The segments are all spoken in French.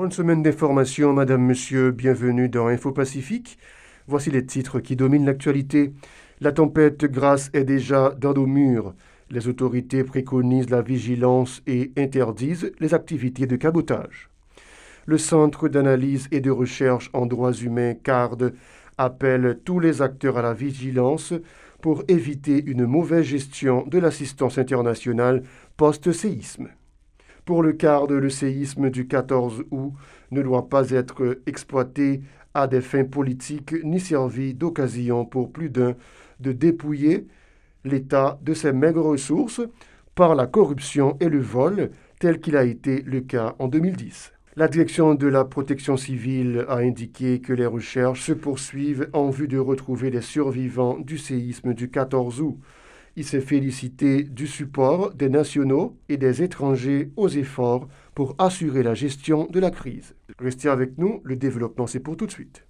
Bonne semaine d'information, madame, monsieur, bienvenue dans Info Pacifique. Voici les titres qui dominent l'actualité. La tempête Grace est déjà dans nos murs. Les autorités préconisent la vigilance et interdisent les activités de cabotage. Le Centre d'analyse et de recherche en droits humains CARD appelle tous les acteurs à la vigilance pour éviter une mauvaise gestion de l'assistance internationale post-séisme. Pour le CARD, le séisme du 14 août ne doit pas être exploité à des fins politiques ni servi d'occasion pour plus d'un de dépouiller l'État de ses maigres ressources par la corruption et le vol, tel qu'il a été le cas en 2010. La direction de la protection civile a indiqué que les recherches se poursuivent en vue de retrouver les survivants du séisme du 14 août. Il s'est félicité du support des nationaux et des étrangers aux efforts pour assurer la gestion de la crise. Restez avec nous, le développement c'est pour tout de suite.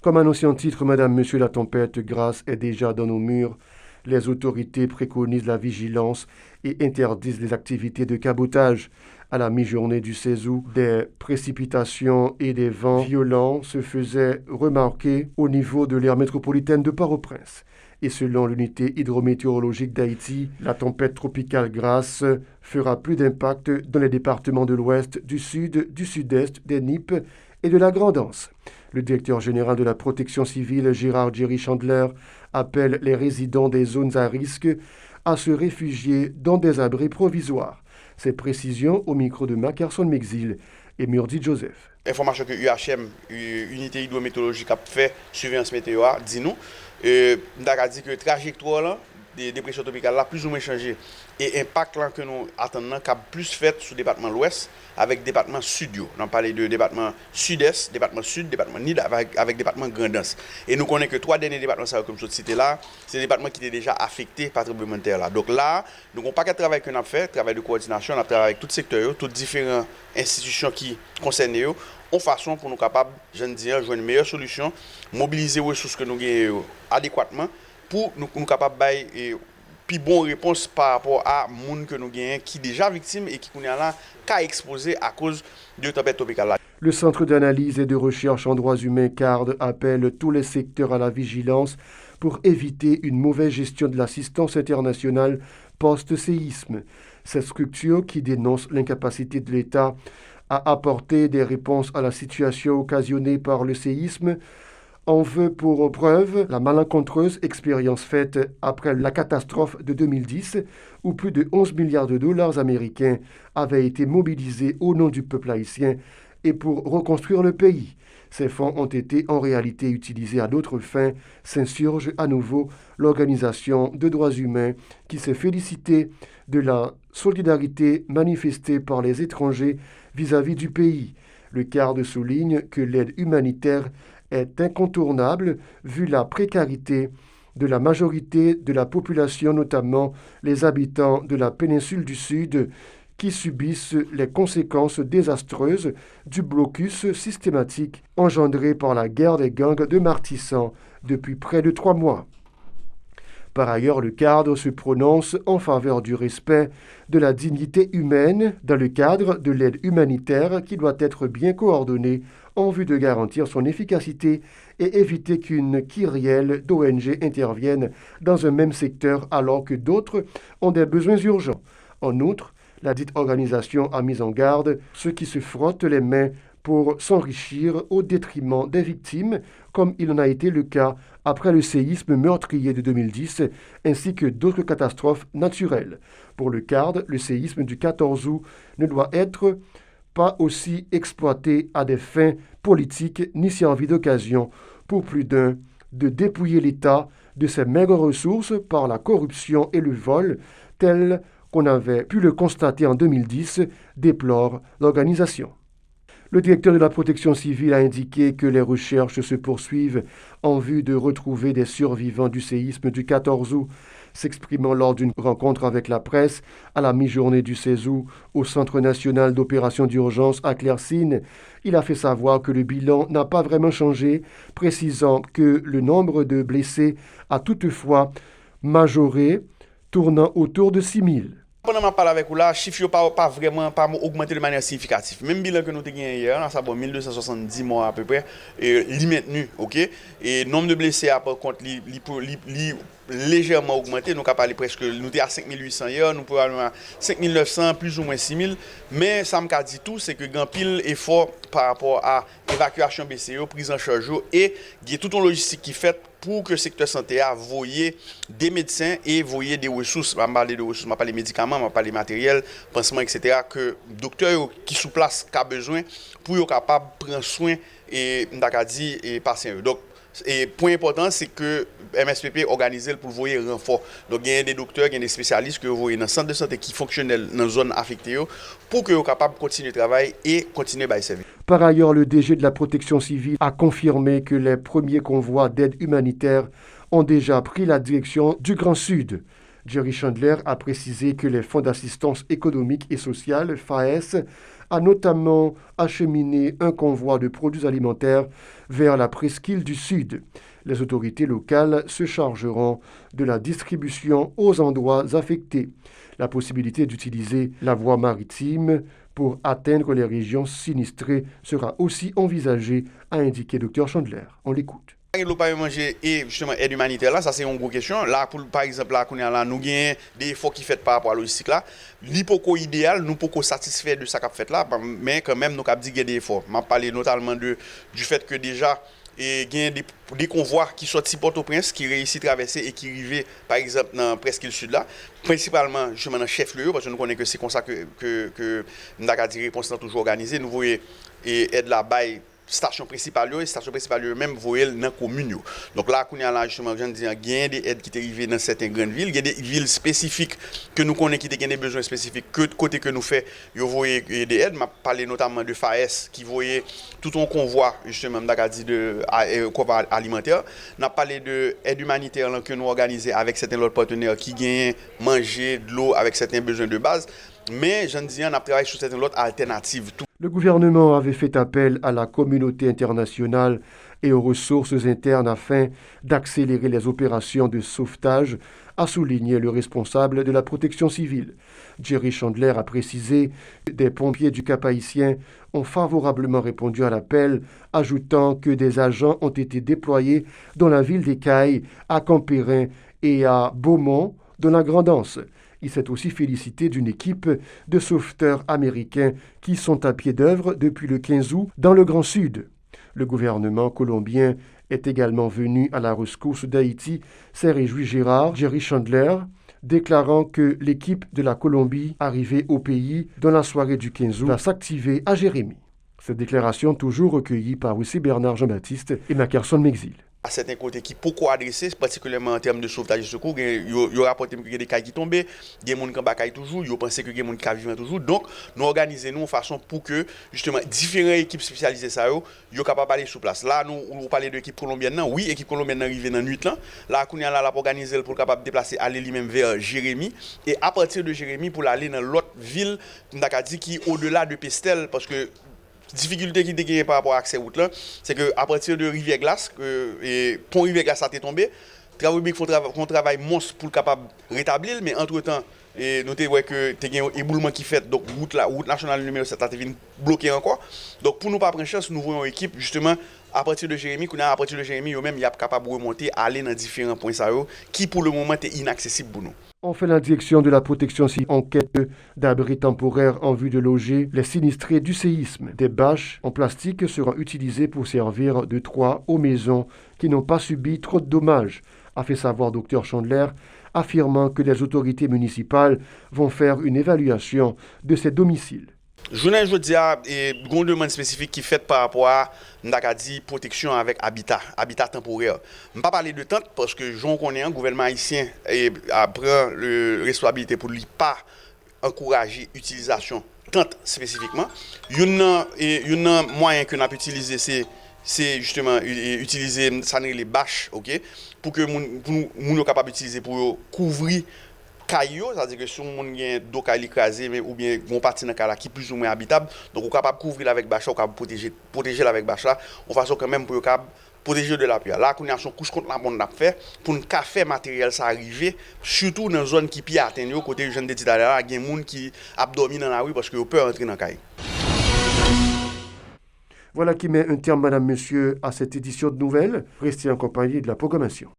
Comme annoncé en titre, madame, monsieur, la tempête Grace est déjà dans nos murs. Les autorités préconisent la vigilance et interdisent les activités de cabotage. À la mi-journée du 16 août, des précipitations et des vents violents se faisaient remarquer au niveau de l'aire métropolitaine de Port-au-Prince. Et selon l'unité hydrométéorologique d'Haïti, la tempête tropicale Grace fera plus d'impact dans les départements de l'Ouest, du Sud, du Sud-Est, des Nippes et de la Grande-Anse. Le directeur général de la protection civile, Gérard Jerry Chandler, appelle les résidents des zones à risque à se réfugier dans des abris provisoires. Ces précisions au micro de Mackerson Mexil et Murdi Joseph. Information que UHM, unité hydrométéorologique, a fait surveillance météo, dit nous. Nous avons dit que la trajectoire là, des dépressions tropicales là, plus ou moins changé. Et l'impact là que nous attendons a plus fait sur le département de l'Ouest avec le département sud. On a parlé de département sud-est, département sud, département nid avec département Grand'Anse. Et nous connaissons que 3 derniers départements, comme je cité là, c'est des départements qui étaient déjà affectés par le tremblement de terre là. Donc là, nous avons pas qu'un travail que nous avons fait, travail de coordination, on a travaillé avec tous les secteurs, toutes les différentes institutions qui concernent eux, en façon pour nous capables, je ne dis, jouer une meilleure solution, mobiliser les ressources que nous avons adéquatement pour nous capables de puis bonne réponse par rapport à monde que nous gagnons qui déjà victime et qui connaît là qu'a exposé à cause de tempête tropicale. Le Centre d'analyse et de recherche en droits humains CARD appelle tous les secteurs à la vigilance pour éviter une mauvaise gestion de l'assistance internationale post-séisme. Cette structure qui dénonce l'incapacité de l'État à apporter des réponses à la situation occasionnée par le séisme en veut pour preuve la malencontreuse expérience faite après la catastrophe de 2010 où plus de 11 milliards de dollars américains avaient été mobilisés au nom du peuple haïtien et pour reconstruire le pays. Ces fonds ont été en réalité utilisés à d'autres fins, s'insurge à nouveau l'organisation de droits humains qui s'est félicitée de la solidarité manifestée par les étrangers vis-à-vis du pays. Le CARD souligne que l'aide humanitaire est incontournable vu la précarité de la majorité de la population, notamment les habitants de la péninsule du Sud, qui subissent les conséquences désastreuses du blocus systématique engendré par la guerre des gangs de Martissan depuis près de 3 mois. Par ailleurs, le cadre se prononce en faveur du respect de la dignité humaine dans le cadre de l'aide humanitaire qui doit être bien coordonnée en vue de garantir son efficacité et éviter qu'une kyrielle d'ONG intervienne dans un même secteur alors que d'autres ont des besoins urgents. En outre, la dite organisation a mis en garde ceux qui se frottent les mains pour s'enrichir au détriment des victimes, comme il en a été le cas après le séisme meurtrier de 2010, ainsi que d'autres catastrophes naturelles. Pour le CARD, le séisme du 14 août ne doit être pas aussi exploité à des fins politiques ni servi d'occasion pour plus d'un de dépouiller l'État de ses maigres ressources par la corruption et le vol, tel qu'on avait pu le constater en 2010, déplore l'organisation. Le directeur de la protection civile a indiqué que les recherches se poursuivent en vue de retrouver des survivants du séisme du 14 août. S'exprimant lors d'une rencontre avec la presse à la mi-journée du 16 août au Centre national d'opération d'urgence à Claircine, il a fait savoir que le bilan n'a pas vraiment changé, précisant que le nombre de blessés a toutefois majoré, tournant autour de 6 000. Pendant que je parle avec vous là, les chiffres n'ont pas vraiment pas augmenté de manière significative. Même bilan que nous avons gagné hier, ça a 1270 morts à peu près, et il est maintenu, ok? Et le nombre de blessés, par contre, il légèrement augmenté. Nous avons parlé presque, nous étions à 5800 hier, nous pouvons aller à 5900, plus ou moins 6000. Mais ça me dit tout, c'est que il y a un pile effort par rapport à l'évacuation BCO, prise en charge, et il y a toute une logistique qui est faite pour que le secteur santé a voyé des médecins et voyé des ressources, je parle de ressources, je parle des médicaments, je parle des matériels, pansements, etc., que le docteur qui sous place a besoin pour être capable de prendre soin et patients. Donc, et point important, c'est que MSPP organisé pour voyer renfort. Donc, il y a des docteurs, il y a des spécialistes que vous voyez dans le centre de santé qui fonctionnent dans la zone affectée pour que vous soyez capable de continuer le travail et continuer à servir. Par ailleurs, le DG de la Protection civile a confirmé que les premiers convois d'aide humanitaire ont déjà pris la direction du Grand Sud. Jerry Chandler a précisé que les fonds d'assistance économique et sociale, FAES, a notamment acheminé un convoi de produits alimentaires vers la presqu'île du Sud. Les autorités locales se chargeront de la distribution aux endroits affectés. La possibilité d'utiliser la voie maritime pour atteindre les régions sinistrées sera aussi envisagée, a indiqué Dr Chandler. On l'écoute. Il ne pas manger et justement aide humanitaire là, ça c'est une grosse question. Là, par exemple, là, nous avons des efforts qui sont faits par rapport à la logistique là. L'hypoco idéal, nous pouvons satisfaire de ça qu'a fait là, mais quand même, nous avons dit qu'il y a des efforts. Je parle notamment du fait que déjà, il y a des convois qui sortent de Port-au-Prince, qui réussissent à traverser et qui arrivent, par exemple, dans presque le sud là, principalement justement dans le chef-lieu, parce que nous connaissons que c'est comme ça que nous avons dit réponse toujours organisée. Nous voyons aide là-bas. Station principale et station principale même voyez dans la commune. Donc là, justement, je dis, il y a des aides qui sont arrivées dans certaines grandes villes, il y a des villes spécifiques que nous connaissons qui ont des besoins spécifiques que de côté que nous faisons, vous voyez des aides. Je parle notamment de FAES qui voyait tout un convoi justement de convoi alimentaire. On a parlé de aide humanitaire que nous organisons avec certains autres partenaires qui gagnent manger, de l'eau avec certains besoins de base. Mais je dis, on a travaillé sur certaines autres alternatives. Le gouvernement avait fait appel à la communauté internationale et aux ressources internes afin d'accélérer les opérations de sauvetage, a souligné le responsable de la protection civile. Jerry Chandler a précisé que des pompiers du Cap-Haïtien ont favorablement répondu à l'appel, ajoutant que des agents ont été déployés dans la ville d'Écailles, à Campérin et à Beaumont, dans la Grand'Anse. Il s'est aussi félicité d'une équipe de sauveteurs américains qui sont à pied d'œuvre depuis le 15 août dans le Grand Sud. Le gouvernement colombien est également venu à la rescousse d'Haïti, s'est réjoui Jerry Chandler, déclarant que l'équipe de la Colombie arrivée au pays dans la soirée du 15 août va s'activer à Jérémie. Cette déclaration toujours recueillie par aussi Bernard Jean-Baptiste et Mackerson Mexil. À certains côtés qui pourquoi adresser, particulièrement en termes de sauvetage et secours, il y a rapporté qu'il y a des cas qui tombent, il y a des gens qui sont toujours, il y a pensé que il y a des gens qui vivent toujours. Donc, nous organisons en façon pour que, justement, différentes équipes spécialisées, soient capables d'aller sur place. Là, nous parlons de l'équipe colombienne. Oui, l'équipe colombienne est arrivée dans la nuit. Là, nous avons organisé pour capable de déplacer, aller lui-même vers Jérémie. Et à partir de Jérémie, pour aller dans l'autre ville, qui est au-delà de Pestel, parce que difficulté qui est par rapport à l'accès route là, c'est que à partir de Rivière-Glace, et pont Rivière-Glace a été tombé, travaux publics font travail monstre pour capable rétablir, mais entre-temps, et nous avons vu que tu as un éboulement qui fait, donc route nationale numéro 7 a été bloquée encore. Donc pour nous pas prendre chance, nous voyons une équipe justement à partir de Jérémie, à partir de Jérémie, eux-mêmes, ils sont capables de remonter, aller dans différents points qui pour le moment est inaccessible pour nous. Enfin, la direction de la protection civile enquête d'abris temporaires en vue de loger les sinistrés du séisme. Des bâches en plastique seront utilisées pour servir de toit aux maisons qui n'ont pas subi trop de dommages, a fait savoir Dr Chandler, affirmant que les autorités municipales vont faire une évaluation de ces domiciles. Je dis à une demande spécifique qui est faite par rapport à protection avec habitat temporaire. Je ne vais pas parler de tente parce que je connais un gouvernement haïtien a pris la responsabilité pour ne pas encourager l'utilisation de tente spécifiquement. Il y a un moyen que nous avons utilisé, c'est justement utiliser les bâches, okay, pour que nous soyons capables d'utiliser pour couvrir caillou, c'est-à-dire que si on a d'eau qui est écrasée ou bien une partie dans la qui est plus ou moins habitable, donc on est capable de couvrir avec bâche, on est capable de protéger avec bâche là, on façon quand même pour protéger de la pluie. Là, qu'on a son couche contre la bonne n'a fait pour un café matériel ça arriver, surtout dans zone qui pi atteindre côté jeune de tout à l'heure, il y a des gens qui a dormi dans la rue parce que ont peur entrer dans caille. Voilà qui met un terme, madame, monsieur, à cette édition de nouvelles. Restez en compagnie de la programmation.